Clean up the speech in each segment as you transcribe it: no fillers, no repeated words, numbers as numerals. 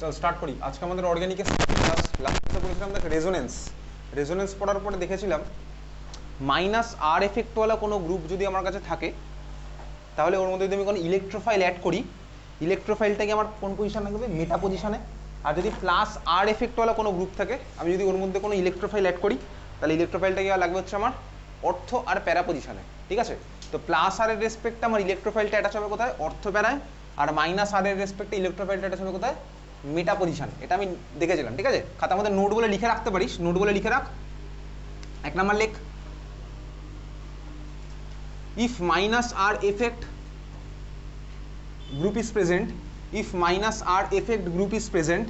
চল স্টার্ট করি। আজকে আমাদের অর্গানিকের ক্লাস লাস্টে করেছিলাম দেখ রেজোনেন্স পড়ার পরে দেখেছিলাম মাইনাস আর এফেক্টওয়ালা কোনো গ্রুপ যদি আমার কাছে থাকে তাহলে ওর মধ্যে যদি আমি কোনো ইলেকট্রোফাইল অ্যাড করি, ইলেকট্রোফাইলটাকে আমার কোন পজিশন থাকবে? মেটা পজিশনে। আর যদি প্লাস আর এফেক্টওয়ালা কোনো গ্রুপ থাকে, আমি যদি ওর মধ্যে কোনো ইলেকট্রোফাইল অ্যাড করি তাহলে ইলেকট্রোফাইলটাকে লাগবে হচ্ছে আমার অর্থ আর প্যারা পজিশনে। ঠিক আছে, তো প্লাস আর এর রেসপেক্টে আমার ইলেকট্রোফাইলটা অ্যাটাচ হবে কোথায়? অর্থ প্যারায়। আর মাইনাস আর এর রেসপেক্টে ইলেকট্রোফাইলটা অ্যাটাচ হবে কোথায়? মেটা পজিশন। এটা আমি দেখেছিলাম। ঠিক আছে, খাতা আমাদের নোট বলে লিখে রাখতে পারিস, নোট বলে লিখে রাখ। এক নাম্বার লেখ, if minus r effect group is present, if minus r effect group is present,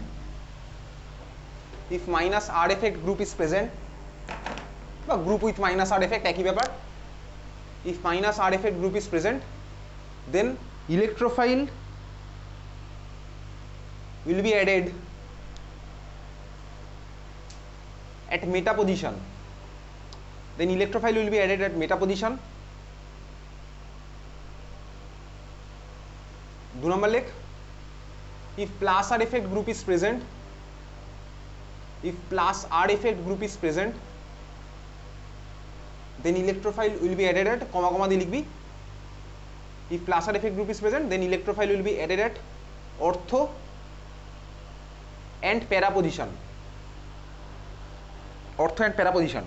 if minus r effect group is present বা group with minus r effect একই ব্যাপার, if minus r effect group is present then electrophile will be added at meta position, then electrophile will be added at meta position. 2 number লেখ, if plus r effect group is present, if plus r effect group is present then electrophile will be added at comma comma দিয়ে লিখবি, if plus r effect group is present then electrophile will be added at ortho and para position, ortho and para position.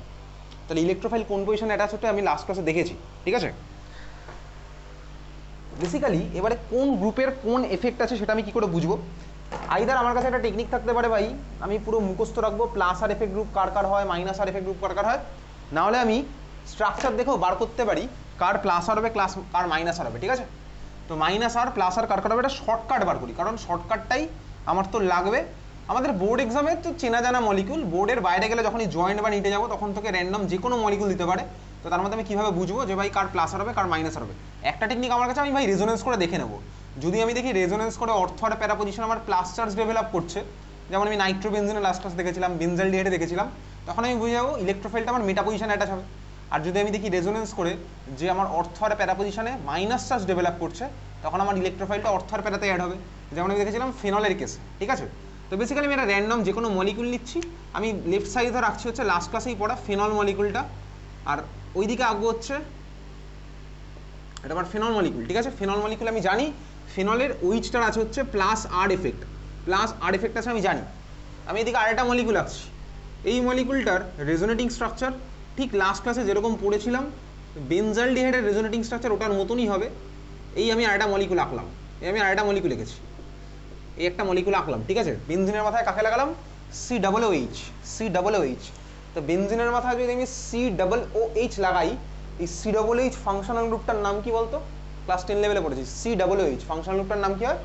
তাহলে electrophile কোন পজিশনে attach হতে আমি last ক্লাসে দেখেছি। ঠিক আছে, বেসিক্যালি এবারে কোন গ্রুপের কোন এফেক্ট আছে সেটা আমি কি করে বুঝবো? আইদার আমার কাছে একটা টেকনিক থাকতে পারে ভাই, আমি পুরো মুখস্থ রাখবো প্লাস আর এফেক্ট গ্রুপ কার কার হয়, মাইনাস আর এফেক্ট গ্রুপ কার কার হয়, না হলে আমি স্ট্রাকচার দেখেও বার করতে পারি কার প্লাস আর হবে কার মাইনাস আর হবে। ঠিক আছে, তো মাইনাস আর প্লাস আর কার কার হবে এটা শর্টকাট বার করি, কারণ শর্টকাটটাই আমার তো লাগবে। আমাদের বোর্ড এক্সামে তো চেনা জানা মলিকুল, বোর্ডের বাইরে গেলে যখনই জয়েন্ট বা নিটে যাবো তখন তোকে র্যান্ডম যে কোনো মলিকুল দিতে পারে, তো তার মধ্যে আমি কীভাবে বুঝবো যে ভাই কার প্লাস আর হবে কার মাইনাস আর হবে? একটা টেকনিক আমার কাছে, আমি ভাই রেজোনেন্স করে দেখে নেবো। যদি আমি দেখি রেজোনেন্স করে অর্থ আর প্যারা পজিশন আমার প্লাস চার্জ ডেভেলপ করছে, যেমন আমি নাইট্রোবেনজিনের লাস্ট ক্লাস দেখেছিলাম, বেনজালডিহাইডে দেখেছিলাম, তখন আমি বুঝে যাবো ইলেকট্রোফাইলটা আমার মেটা পজিশনে অ্যাটাচ হবে। আর যদি আমি দেখি রেজোনেন্স করে যে আমার অর্থ আর প্যারা পজিশনে মাইনাস চার্জ ডেভেলপ করছে, তখন আমার ইলেকট্রোফাইলটা অর্থ আর প্যারাতে অ্যাড হবে, যেমন আমি দেখেছিলাম ফেনলের কেসে। ঠিক আছে, তো বেসিক্যালি আমি একটা র্যান্ডম যে কোনো মলিকুল নিচ্ছি, আমি লেফট সাইডে রাখছি হচ্ছে লাস্ট ক্লাসেই পড়া ফেনল মলিকুলটা, আর ওইদিকে আঁকবো হচ্ছে এটা আমার ফেনল মলিকুল। ঠিক আছে, ফেনল মলিকুল আমি জানি ফেনলের ওইচটার আছে হচ্ছে plus R effect, plus R effect আছে আমি জানি। আমি এদিকে আরেকটা মলিকুল আঁকছি, এই মলিকুলটার রেজোনেটিং স্ট্রাকচার ঠিক লাস্ট ক্লাসে যেরকম পড়েছিলাম বেনজালডিহাইডের রেজোনেটিং স্ট্রাকচার ওটার মতনই হবে। এই আমি আরেকটা মলিকুল আঁকলাম, এই আমি আরেকটা মলিকুল এঁকেছি, এই একটা মলিকুল আঁকলাম। ঠিক আছে, বেনজিনের মাথায় কাকে লাগালাম? C double O H, C double O H. তো বেনজিনের মাথায় যদি আমি সি ডাবল ও এইচ লাগাই, এই সি ডাবল এইচ ফাংশনাল গ্রুপটার নাম কি বলতো? ক্লাস 10 লেভেলে পড়েছি, C double O H functional গ্রুপটার নাম কি হয়?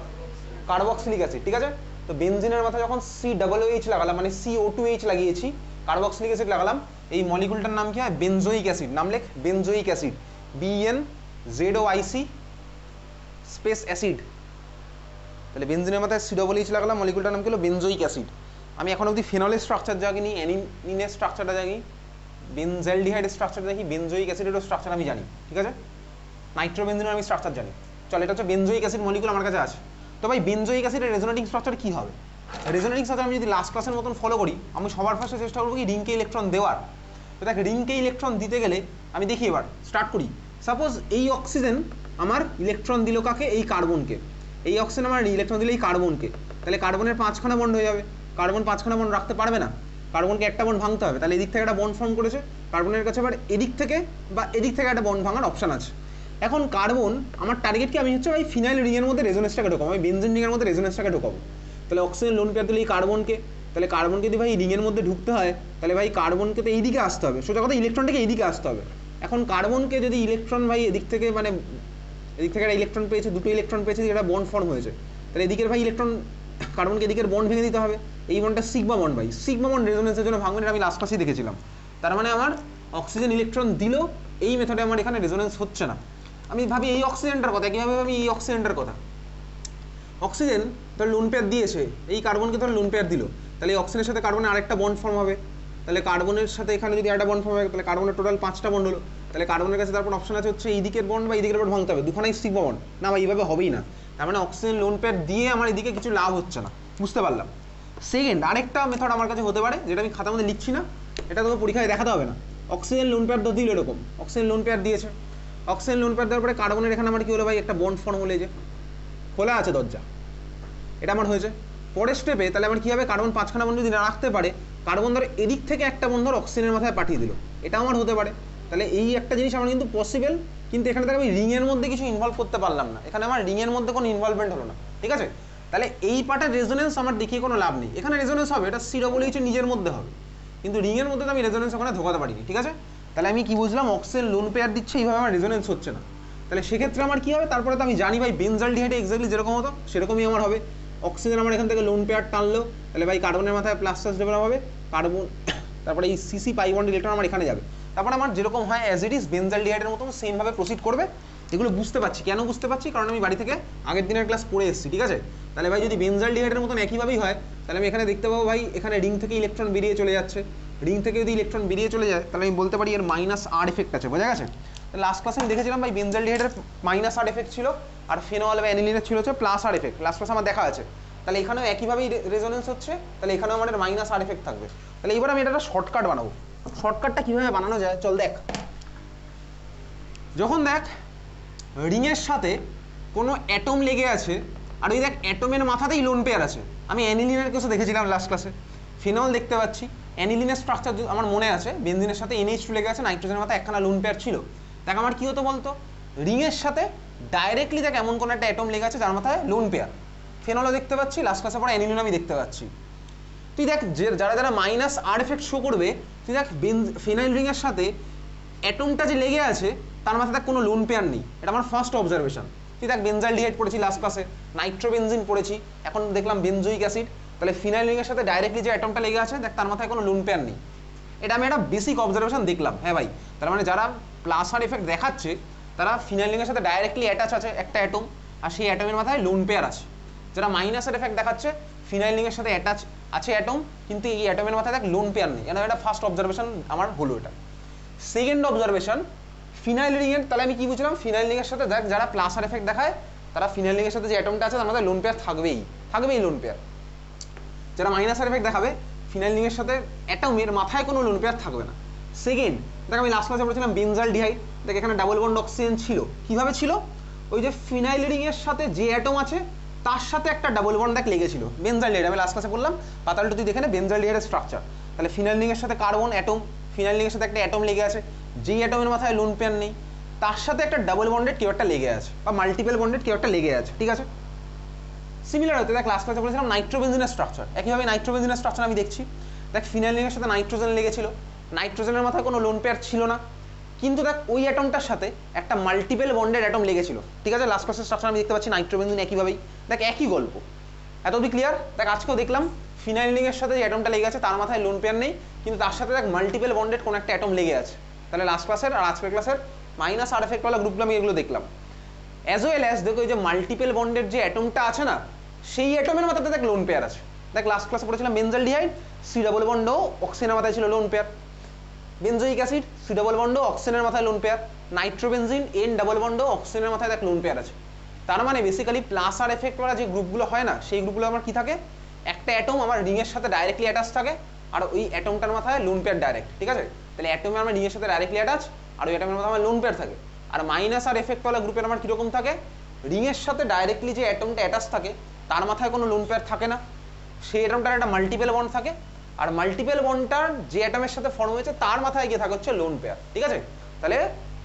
Carboxylic acid. ঠিক আছে, তো বেনজিনের মাথায় যখন সি ডাবল ও এইচ লাগালাম মানে CO2H লাগিয়েছি, কার্বক্সিলিক অ্যাসিড লাগালাম, এই মলিকুলটার নাম কি হয়? Benzoic acid. নাম লেখ, benzoic acid, BNZOIC space acid. তাহলে বেনজিনের মাথায় COOH লাগালাম, মলিকুলটার নাম কি হলো? Benzoic acid. আমি এখন অবধি ফেনলের স্ট্রাকচার জানি, অ্যানিনের স্ট্রাকচারটা জানি, বেনজালডিহাইডের স্ট্রাকচারটা জানি, বেনজোইক অ্যাসিডেরও স্ট্রাকচার আমি জানি। ঠিক আছে, নাইট্রোবেনজিনের আমি স্ট্রাকচার জানি। চল, এটা হচ্ছে বেনজোইক অ্যাসিড মলিকুল আমার কাছে আছে। তো ভাই বেনজোইক অ্যাসিডের রেজোনেটিং স্ট্রাকচার কী হবে? রেজোনেটিং স্ট্রাকচার আমি যদি লাস্ট ক্লাসের মতন ফলো করি, আমি সবার ফার্স্টে চেষ্টা করবো কি রিংকে ইলেকট্রন দেওয়ার। তো দেখ, রিংকে ইলেকট্রন দিতে গেলে আমি দেখি, এবার স্টার্ট করি। সাপোজ এই অক্সিজেন আমার ইলেকট্রন দিল কাকে? এই কার্বনকে। এই অক্সিজেন আমার ইলেকট্রন দিলে এই কার্বনকে, তাহলে কার্বনের 5খানা বন্ড হয়ে যাবে। কার্বন 5খানা বন্ড রাখতে পারবে না, কার্বনকে একটা বন্ড ভাঙতে হবে। তাহলে এদিক থেকে একটা বন্ড ফর্ম করেছে কার্বনের কাছে, এবার এদিক থেকে বা এদিক থেকে একটা বন্ড ভাঙার অপশান আছে। এখন কার্বন আমার টার্গেট কি? আমি হচ্ছে ওই ফিনাইল রিংয়ের মধ্যে রেজোনেন্সটাকে ঢোকাবো, আমি বেনজিন রিংয়ের মধ্যে রেজোনেন্সটাকে ঢোকাবো। তাহলে অক্সিজেন লোন পেয়ার দিলে এই কার্বনকে, তাহলে কার্বনকে যদি ভাই রিংয়ের মধ্যে ঢুকতে হয় তাহলে ভাই কার্বনকে তো এইদিকে আসতে হবে, সোজা কথা ইলেকট্রনটাকে এইদিকে আসতে হবে। এখন কার্বনকে যদি ইলেকট্রন ভাই এদিক থেকে মানে এদিক থেকে একটা ইলেকট্রন পেয়েছে, দুটো ইলেকট্রন পেয়েছে, একটা বন্ড ফর্ম হয়েছে, তাহলে এদিকের ভাই ইলেকট্রন কার্বনকে এদিকের বন্ড ভেঙে দিতে হবে। এই বন্ডটা সিগমা বন্ড ভাই, সিগমা বন্ড রেজোনেন্সের জন্য ভাঙবেন, আমি লাস্ট ক্লাসেই দেখেছিলাম। তার মানে আমার অক্সিজেন ইলেকট্রন দিল, এই মেথডে আমার এখানে রেজোনেন্স হচ্ছে না। আমি ভাবি এই অক্সিজেনটার কথা, কীভাবে ভাবি এই অক্সিজেনটার কথা? অক্সিজেন ধর লোন পেয়ার দিয়েছে, এই কার্বনকে ধর লোন পেয়ার দিল, তাহলে এই অক্সিজেনের সাথে কার্বনের আরেকটা বন্ড ফর্ম হবে, তাহলে কার্বনের সাথে এখানে যদি একটা বন্ড ফর্ম হবে তাহলে কার্বনের টোটাল 5টা বন্ড হলো। তাহলে কার্বনের কাছে তারপর অপশন আছে হচ্ছে এই দিকের বন্ড বা এই দিকের বন্ড ভাঙতে হবে, দুখানাই সিগমা বন্ড না, বা এইভাবে হবেই না। তার মানে অক্সিজেন লোন পেয়ার দিয়ে আমার এদিকে কিছু লাভ হচ্ছে না। বুঝতে পারলাম। সেকেন্ড আরেকটা মেথড আমার কাছে হতে পারে, যেটা আমি খাতার মধ্যে লিখছি না, এটা তোকে পরীক্ষায় দেখাতে হবে না। অক্সিজেন লোন পেয়ার দিল এরকম, অক্সিজেন লোন পেয়ার দিয়েছে, অক্সিজেন লোন পেয়ার দেওয়ার পরে কার্বনের এখানে আমার কি হলো ভাই, একটা বন্ড ফর্ম হলে যে খোলা আছে দরজা, এটা আমার হয়েছে। পরের স্টেপে তাহলে আমার কী হবে, কার্বন 5খানা বন্ধু যদি না রাখতে পারে, কার্বন ধর এদিক থেকে একটা বন্ধু অক্সিজেনের মাথায় পাঠিয়ে দিল, এটা আমার হতে পারে। তাহলে এই একটা জিনিস আমার কিন্তু পসিবল, কিন্তু এখানে থেকে আমি রিংয়ের মধ্যে কিছু ইনভলভ করতে পারলাম না, এখানে আমার রিংয়ের মধ্যে কোনো ইনভলভমেন্ট হলো না, ঠিক আছে। তাহলে এই পার্টের রেজোনেন্স আমার দেখিয়ে কোনো লাভ নেই, এখানে রেজোনেন্স হবে, এটা COH নিজের মধ্যে হবে, কিন্তু রিংয়ের মধ্যে তো আমি রেজোনেন্স ওখানে ঢোকাতে পারিনি, ঠিক আছে। তাহলে আমি কি বুঝলাম, অক্সিজেন লোন পেয়ার দিচ্ছে, এইভাবে আমার রেজোনেন্স হচ্ছে না। তাহলে সেক্ষেত্রে আমার কি হবে, তারপরে তো আমি জানি ভাই বেনজালডিহাইডে এক্স্যাক্টলি যেরকম হতো সেরকমই আমার হবে। অক্সিজেন আমার এখান থেকে লোন পেয়ার টানলো, তাহলে ভাই কার্বনের মাথায় প্লাস চার্জ ডেভেলপ হবে, কার্বন তারপরে এই CC পাই বন্ড ইলেকট্রন আমার এখানে যাবে, তারপরে আমার যেরকম হয় অ্যাজ ইট ইজ বেনজালডিহাইডের মতন সেমভাবে প্রসিড করবে। এগুলো বুঝতে পারছি, কেন বুঝতে পারছি, কারণ আমি বাড়ি থেকে আগের দিনের ক্লাস পড়ে এসেছি, ঠিক আছে। তাহলে ভাই যদি বেনজালডিহাইডের মতন একইভাবেই হয়, তাহলে আমি এখানে দেখতে পাবো ভাই এখানে রিং থেকে ইলেকট্রন বেরিয়ে চলে যাচ্ছে, রিং থেকে যদি ইলেকট্রন বেরিয়ে চলে যায়, তাহলে আমি বলতে পারি এর -R এফেক্ট আছে, বোঝা গেছে। লাস্ট ক্লাসে আমি দেখেছিলাম ভাই বেনজালডিহাইডের -R এফেক্ট ছিল, আর ফেনল বা অ্যানিলিনের ছিল হচ্ছে +R এফেক্ট, লাস্ট ক্লাসে আমার দেখা আছে। তাহলে এখানেও একইভাবেই রেজোনেন্স হচ্ছে, তাহলে এখানেও আমাদের -R এফেক্ট থাকবে। তাহলে এবার আমি এটা একটা শর্টকাট বানাবো। শর্টকাটটা কীভাবে বানানো যায় চল দেখ। যখন দেখ রিংয়ের সাথে কোনো অ্যাটম লেগে আছে, আর ওই দেখ অ্যাটমের মাথাতেই লোন পেয়ার আছে, আমি অ্যানিলিনের কেসে দেখেছিলাম লাস্ট ক্লাসে, ফেনল দেখতে পাচ্ছি, অ্যানিলিনের স্ট্রাকচার আমার মনে আছে, বেনজিনের সাথে NH2 লেগে আছে, নাইট্রোজেনের মাথায় একখানা লোন পেয়ার ছিল। দেখ আমার কী হতো বলতো, রিংয়ের সাথে ডাইরেক্টলি দেখ এমন কোনো একটা অ্যাটম লেগে আছে যার মাথায় লোন পেয়ার, ফেনলও দেখতে পাচ্ছি, লাস্ট ক্লাসে পরে অ্যানিলিন আমি দেখতে পাচ্ছি। তুই দেখ যারা যারা -R এফেক্ট শো করবে, তুই দেখ ফেনাইল রিংয়ের সাথে অ্যাটমটা যে লেগে আছে তার মাথায় দেখ কোনো লোন পেয়ার নেই, এটা আমার ফার্স্ট অবজারভেশন। তুই দেখ বেনজালডিহাইড পড়েছি লাস্ট ক্লাসে, নাইট্রোবেনজিন পড়েছি, এখন দেখলাম বেনজোইক অ্যাসিড, তাহলে ফিনাইল রিংয়ের সাথে ডাইরেক্টলি যে অ্যাটমটা লেগে আছে দেখ তার মাথায় কোনো লোন পেয়ার নেই, এটা আমি একটা বেসিক অবজারভেশন দেখলাম। হ্যাঁ ভাই, তার মানে যারা +R এফেক্ট দেখাচ্ছে তারা ফিনাইল রিংয়ের সাথে ডাইরেক্টলি অ্যাটাচ আছে একটা অ্যাটম, আর সেই অ্যাটমের মাথায় লোন পেয়ার আছে। যারা -R এফেক্ট দেখাচ্ছে ফিনাইল রিংয়ের সাথে অ্যাটাচ আছে অ্যাটম, কিন্তু এই অ্যাটমের মাথায় দেখ লোন পেয়ার নেই, এটা ফার্স্ট অবজারভেশন আমার হলো। এটা সেকেন্ড অবজারভেশন ফিনাইল রিংয়ের, তাহলে আমি কি বুঝলাম, ফিনাইল রিংয়ের সাথে দেখ যারা +R এফেক্ট দেখায় তারা ফিনাইল রিংয়ের সাথে যে অ্যাটমটা আছে তার মাথায় লোন পেয়ার থাকবেই লোন পেয়ার। যারা -R এফেক্ট দেখাবে ফিনাইল রিংয়ের সাথে অ্যাটমের মাথায় কোনো লোন পেয়ার থাকবে না। সেকেন্ড দেখ আমি লাস্ট ক্লাসে বলেছিলাম বেনজালডিহাইড, দেখ এখানে ডাবল বন্ড অক্সিজেন ছিল, কিভাবে ছিল, ওই যে ফিনাইল রিংয়ের সাথে যে অ্যাটম আছে তার সাথে একটা ডাবল বন্ড দেখ লেগেছিল, বেনজালডিহাইড আমি লাস্ট ক্লাসে বললাম, পাতালটা তুই দেখে নে বেনজালডিহাইডের স্ট্রাকচার। তাহলে ফিনাইল রিংয়ের সাথে কার্বন অ্যাটম, ফিনাইল রিংয়ের সাথে একটা অ্যাটম লেগে আছে, যেই অ্যাটমের মাথায় লোন পেয়ার নেই তার সাথে একটা ডাবল বন্ডেড কেউ একটা লেগে আছে, বা মাল্টিপল বন্ডেড কেউ একটা লেগে আছে, ঠিক আছে। সিমিলার হতে দেখ লাস্ট ক্লাসে বলেছিলাম নাইট্রোবেনজিনের স্ট্রাকচার, একইভাবে নাইট্রোবেনজিনের স্ট্রাকচার আমি দেখছি, দেখ ফিনাইল রিংয়ের সাথে নাইট্রোজেন লেগেছিল, নাইট্রোজেনের মাথায় কোনো লোন পেয়ার ছিল না, কিন্তু দেখ ওই অ্যাটমটার সাথে একটা মাল্টিপল বন্ডেড অ্যাটম লেগেছিল, ঠিক আছে। লাস্ট ক্লাসের স্ট্রাকচার আমি দেখতে পাচ্ছি নাইট্রোবেনজিন একইভাবেই, দেখ একই গল্প, এত অবধি ক্লিয়ার। দেখ আজকেও দেখলাম ফিনাইল রিংয়ের সাথে যে অ্যাটমটা লেগে আছে তার মাথায় লোন পেয়ার নেই, কিন্তু তার সাথে দেখ মাল্টিপল বন্ডেড কোনো একটা অ্যাটম লেগে আছে। তাহলে লাস্ট ক্লাসের আর আজকের ক্লাসের -R এফেক্টওয়ালা গ্রুপগুলো আমি এগুলো দেখলাম। অ্যাজ ওয়েল অ্যাজ দেখো এই যে মাল্টিপল বন্ডেড যে অ্যাটমটা আছে না, সেই অ্যাটমের মাথাতে দেখ লোন পেয়ার আছে। দেখ লাস্ট ক্লাসে পড়েছিলাম বেনজালডিহাইড, C ডাবল বন্ড অক্সিজেনের মাথায় ছিল lone pair, benzoic acid C double bond অক্সিজেনের মাথায় lone pair, nitrobenzene N double bond অক্সিজেনের মাথায় দেখ লোন পেয়ার আছে। তার মানে বেসিক্যালি +R এফেক্টওয়ালা যে গ্রুপগুলো হয় না, সেই গ্রুপগুলো আমার কি থাকে, একটা অ্যাটম আমার রিংয়ের সাথে ডাইরেক্টলি অ্যাটাচ থাকে, আর ওই অ্যাটমটার মাথায় লোন পেয়ার ডাইরেক্ট, ঠিক আছে। তাহলে অ্যাটমে আমার রিংয়ের সাথে ডাইরেক্টলি অ্যাটাচ, আর ওই অ্যাটমের মাথায় আমার লোন পেয়ার থাকে। আর -R এফেক্টওয়ালা গ্রুপের আমার কীরকম থাকে, রিংয়ের সাথে ডাইরেক্টলি যে অ্যাটমটা অ্যাটাচ থাকে তার মাথায় কোনো লোন পেয়ার থাকে না, সেই অ্যাটমটার একটা মাল্টিপল বন্ড থাকে, আর মাল্টিপল বন্ডটার যে অ্যাটমের সাথে ফর্ম হয়েছে তার মাথায় গিয়ে থাকে হচ্ছে লোন পেয়ার, ঠিক আছে। তাহলে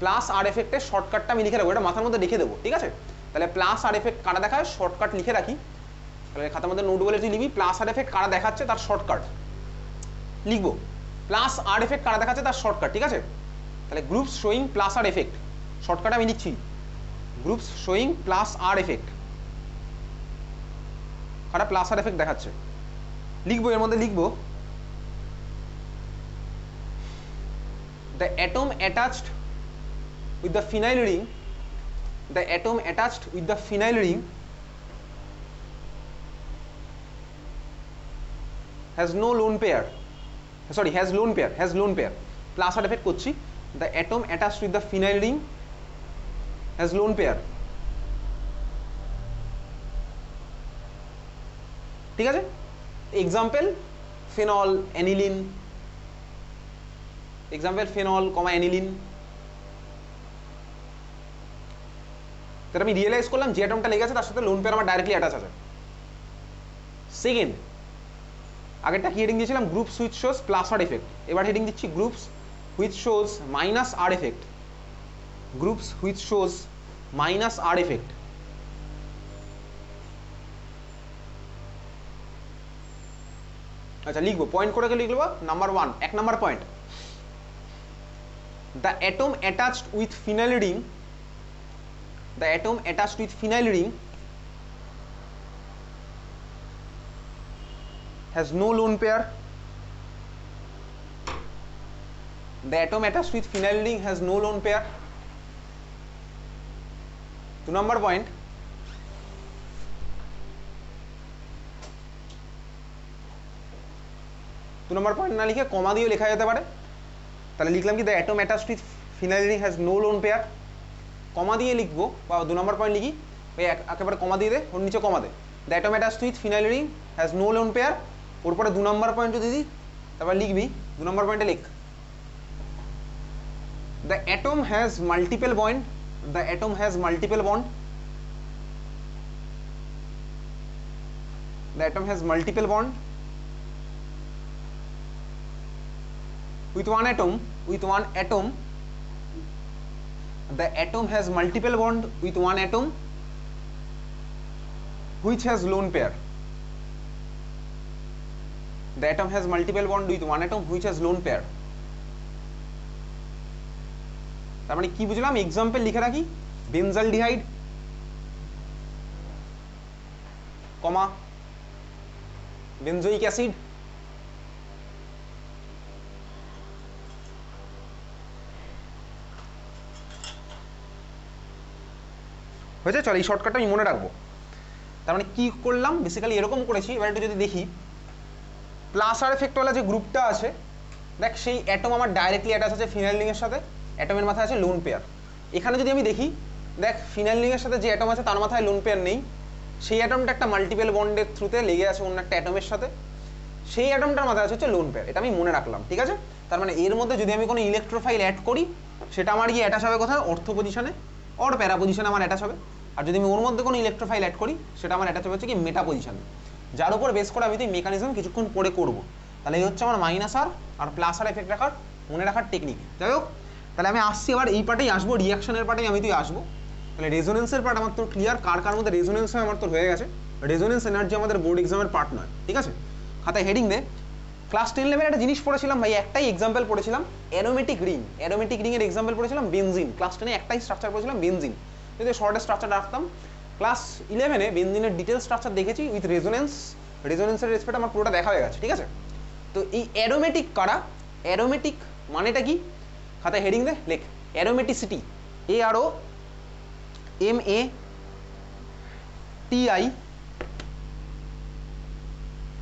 +R এফেক্টের শর্টকাটটা আমি লিখে রাখবো, এটা মাথার মধ্যে লিখে দেবো, ঠিক আছে। তাহলে +R এফেক্ট কারা দেখায় শর্টকাট লিখে রাখি, তাহলে খাতার মধ্যে নোট বলে তুই লিখবি +R এফেক্ট কারা দেখাচ্ছে তার শর্টকাট লিখবো, +R এফেক্ট কারা দেখাচ্ছে তার শর্টকাট, ঠিক আছে। তাহলে groups showing +R effect shortcut আমি লিখছি, গ্রুপস শোয়িং +R এফেক্ট, কারা +R এফেক্ট দেখাচ্ছে লিখবো, এর মধ্যে লিখবো the atom attached with the phenyl ring, the atom attached with the phenyl ring has no lone pair, sorry has lone pair +R effect করছি, the atom attached with the phenyl ring has lone pair, ঠিক আছে? Example phenol, aniline, example phenol comma aniline. তাহলে আমি realise করলাম যে অ্যাটমটা লেগে আছে তার সাথে লোন পেয়ার আমার ডাইরেক্টলি অ্যাটাচ আছে। সেকেন্ড, আগেরটা কি হেডিং দিয়েছিলাম? Groups which shows plus R effect. এবার হেডিং দিচ্ছি groups which shows minus R effect. Groups which shows minus R effect. আচ্ছা লিখবো, পয়েন্ট করে লিখবো। Number 1, 1 number point, the atom attached with phenyl ring, the atom attached with phenyl ring has no lone pair. The atom attached with phenyl ring has no lone pair. 2 number point, না লিখে কমা দিয়ে লেখা যেতে পারে। তাহলে লিখলাম কি, the atom attached with phenyl ring has no lone pair. Comma দিয়ে লিখবো, বা 2 নম্বর পয়েন্ট লিখি, ওই একেবারে কমা দিয়ে দে, ওর নিচে কমা দে। The atom attached with phenyl ring has no lone pair. ওর পরে 2 নম্বর পয়েন্ট যদি দিই, তারপর লিখবি 2 নম্বর পয়েন্টে লিখ, the atom has multiple bond, the atom has multiple bond, the atom has multiple bond with one atom, the atom has multiple bond with one atom which has lone pair. The atom has multiple bond with one atom which has lone pair. তার মানে কি বুঝলাম? Example লিখে রাখি, benzaldehyde কমা benzoic acid, হয়েছে। চল এই শর্টকাটটা আমি মনে রাখবো। তার মানে কি করলাম, বেসিক্যালি এরকম করেছি। এবার একটু যদি দেখি, প্লাস আর এফেক্টওয়ালা যে গ্রুপটা আছে, দেখ সেই অ্যাটম আমার ডাইরেক্টলি অ্যাটাচ আছে ফিনাইল রিংয়ের সাথে, অ্যাটমের মাথায় আছে লোন পেয়ার। এখানে যদি আমি দেখি, দেখ ফিনাইল রিংয়ের সাথে যে অ্যাটম আছে তার মাথায় লোন পেয়ার নেই, সেই অ্যাটমটা একটা মাল্টিপল বন্ডের থ্রুতে লেগে আছে অন্য একটা অ্যাটমের সাথে, সেই অ্যাটমটার মাথায় আছে হচ্ছে লোন পেয়ার। এটা আমি মনে রাখলাম, ঠিক আছে? তার মানে এর মধ্যে যদি আমি কোনো ইলেকট্রোফাইল অ্যাড করি, সেটা আমার গিয়ে অ্যাটাচ হবে কোথায়? অর্থ পজিশনে অর প্যারা পজিশনে আমার অ্যাটাচ হবে। আর যদি আমি ওর মধ্যে কোনো ইলেকট্রোফাইল অ্যাড করি, সেটা আমার অ্যাটাচ হচ্ছে কি মেটা পজিশনে, যার উপর বেস করে আমি তো মেকানিজম কিছুক্ষণ পরে করবো। তাহলে এই হচ্ছে আমার মাইনাস আর প্লাস আর এফেক্ট রাখার মনে রাখার টেকনিক। যাই হোক, তাহলে আমি আসছি এবার এই পার্টেই আসবো, রিয়াকশনের পার্টেই আমি তুই আসবো। তাহলে রেজোনেন্সের পার্ট আমার তোর ক্লিয়ার, কার মধ্যে রেজোনেন্স হয় আমার তোর হয়ে গেছে। রেজোনেন্স এনার্জি আমাদের বোর্ড এক্সামের পার্ট নয়, ঠিক আছে? খাতায় হেডিং দে। ক্লাস 10 লেভেলে একটা জিনিস পড়েছিলাম ভাই, একটাই এক্সাম্পল পড়েছিলাম, অ্যারোমেটিক রিং। অ্যারোমেটিক রিংয়ের এক্সাম্পল পড়েছিলাম বেনজিন। ক্লাস 10-এ একটাই স্ট্রাকচার পড়েছিলাম বেনজিন। যদি শর্টের স্ট্রাকচার রাখতাম, ক্লাস 11-এ বেনজিনের ডিটেল স্ট্রাকচার দেখেছি উইথ রেজোনেন্স। রেজোনেন্সের রেসপেক্ট আমার পুরোটা দেখা হয়ে গেছে, ঠিক আছে? তো এই অ্যারোমেটিক কারা, অ্যারোমেটিক মানেটা কি? খাতায় হেডিং দে, লেখ অ্যারোমেটিসিটি, AROMATI,